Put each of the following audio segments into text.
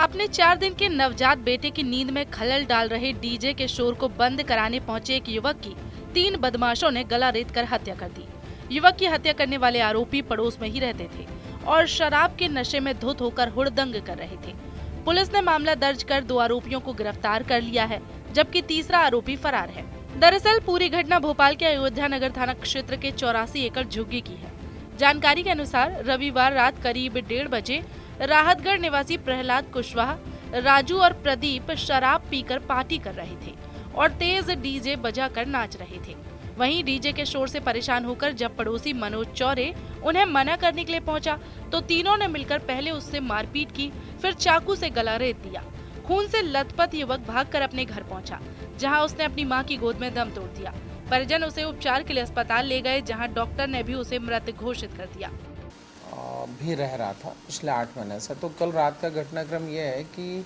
अपने 4 दिन के नवजात बेटे की नींद में खलल डाल रहे डीजे के शोर को बंद कराने पहुंचे एक युवक की 3 बदमाशों ने गला रेत कर हत्या कर दी। युवक की हत्या करने वाले आरोपी पड़ोस में ही रहते थे और शराब के नशे में धुत होकर हुड़दंग कर रहे थे। पुलिस ने मामला दर्ज कर 2 आरोपियों को गिरफ्तार कर लिया है, जबकि तीसरा आरोपी फरार है। दरअसल पूरी घटना भोपाल के अयोध्या नगर थाना क्षेत्र के 84 एकड़ झुग्गी की है। जानकारी के अनुसार रविवार रात करीब 1:30 बजे राहतगढ़ निवासी प्रहलाद कुशवाहा, राजू और प्रदीप शराब पीकर पार्टी कर रहे थे और तेज डीजे बजाकर नाच रहे थे। वहीं डीजे के शोर से परेशान होकर जब पड़ोसी मनोज चौरे उन्हें मना करने के लिए पहुंचा, तो तीनों ने मिलकर पहले उससे मारपीट की, फिर चाकू से गला रेत दिया। खून से लथपथ युवक भागकर अपने घर पहुंचा, जहां उसने अपनी मां की गोद में दम तोड़ दिया। परिजन उसे उपचार के लिए अस्पताल ले गए, जहां डॉक्टर ने भी उसे मृत घोषित कर दिया। भी रह रहा था पिछले 8 महीने से। तो कल रात का घटनाक्रम ये है कि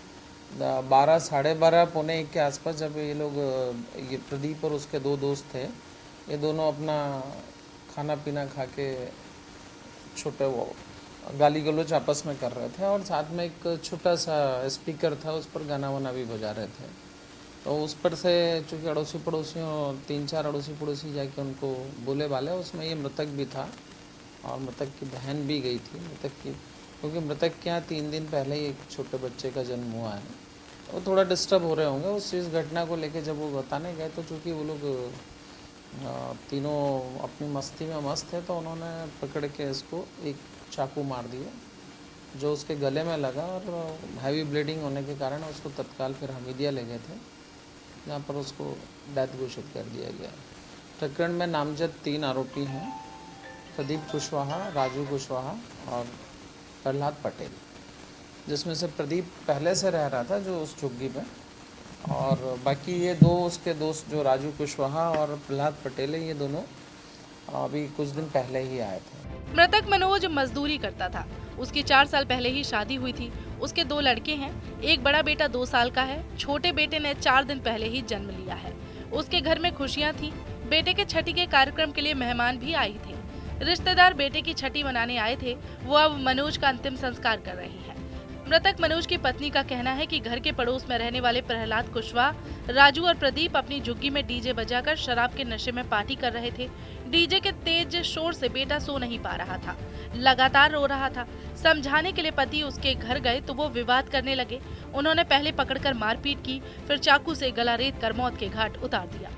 12, साढ़े 12, पौने 1 के आसपास जब ये लोग, ये प्रदीप और उसके 2 दोस्त थे, ये दोनों अपना खाना पीना खा के छोटे वो गाली गलौज आपस में कर रहे थे और साथ में एक छोटा सा स्पीकर था, उस पर गाना वाना भी बजा रहे थे। तो उस पर से चूँकि अड़ोसी पड़ोसियों 3-4 अड़ोसी पड़ोसी जाके उनको बोले वाले, उसमें ये मृतक भी था और मृतक की बहन भी गई थी मृतक की, क्योंकि मृतक के यहाँ 3 दिन पहले ही एक छोटे बच्चे का जन्म हुआ है। वो थोड़ा डिस्टर्ब हो रहे होंगे उस चीज़ घटना को लेके। जब वो बताने गए तो चूँकि वो लोग तीनों अपनी मस्ती में मस्त थे, तो उन्होंने पकड़ के इसको एक चाकू मार दिया जो उसके गले में लगा और हैवी ब्लीडिंग होने के कारण उसको तत्काल फिर हमीदिया ले गए थे, जहाँ पर उसको डेथ घोषित कर दिया गया। प्रकरण में नामजद 3 आरोपी हैं, प्रदीप कुशवाहा, राजू कुशवाहा और प्रहलाद पटेल, जिसमें से प्रदीप पहले से रह रहा था जो उस झुग्गी में, और बाकी ये 2 उसके दोस्त जो राजू कुशवाहा और प्रहलाद पटेल है, ये दोनों अभी कुछ दिन पहले ही आए थे। मृतक मनोज मजदूरी करता था। उसकी 4 साल पहले ही शादी हुई थी। उसके 2 लड़के हैं, एक बड़ा बेटा 2 साल का है, छोटे बेटे ने 4 दिन पहले ही जन्म लिया है। उसके घर में खुशियां थी। बेटे के छठी के कार्यक्रम के लिए मेहमान भी आए थे। रिश्तेदार बेटे की छठी मनाने आए थे। वो अब मनोज का अंतिम संस्कार कर रही है। मृतक मनोज की पत्नी का कहना है कि घर के पड़ोस में रहने वाले प्रहलाद कुशवाहा, राजू और प्रदीप अपनी झुग्गी में डीजे बजाकर शराब के नशे में पार्टी कर रहे थे। डीजे के तेज शोर से बेटा सो नहीं पा रहा था, लगातार रो रहा था। समझाने के लिए पति उसके घर गए तो वो विवाद करने लगे। उन्होंने पहले पकड़कर मारपीट की, फिर चाकू से गला रेत कर मौत के घाट उतार दिया।